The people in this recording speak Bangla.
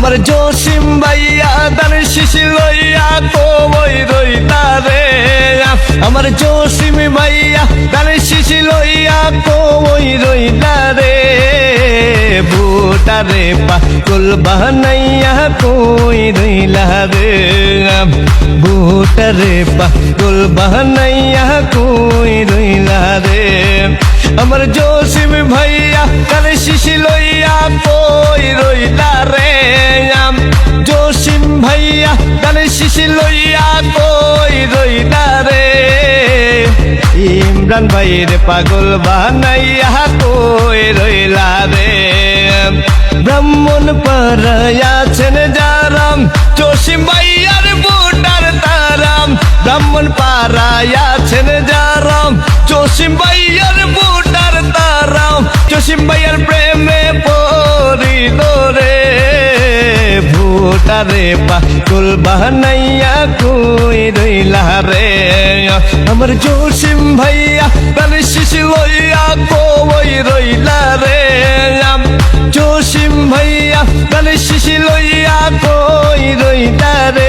আমার জসিম ভাইয়া দান শিশি লইয়া কই রইলা রে আমার জসিম ভাইয়া দান শিশি লইয়া কই রইলা রে ভুটারে পাগল বানাইয়া কই রইলা রে ভুটারে পাগল বানাইয়া কই রইলা রে আমার জসিম ভাইয়া দান শিশি লইয়া কই রইলা রে জসিম ভাইয়া দান শিশি লইয়া কই রইলা রে ইমরান ভাইয়ের পাগল বানাইয়া কই রইলা রে ব্রাহ্মণ পাড়ায় আছেন যারাম জসিম ভাইয়ার বুটার তারাম ব্রাহ্মণ পাড়ায় আছেন যারাম জসিম ভাইয়ার বুটার তারাম জসিম ভাইয়ার প্রেমে পড়িল রে ভুটারে পাগল বানাইয়া কই রইলা রে আমার জসিম ভাইয়া দান শিশি লইয়া কই রইলা রে জসিম ভাইয়া দান শিশি লইয়া কই রইলা রে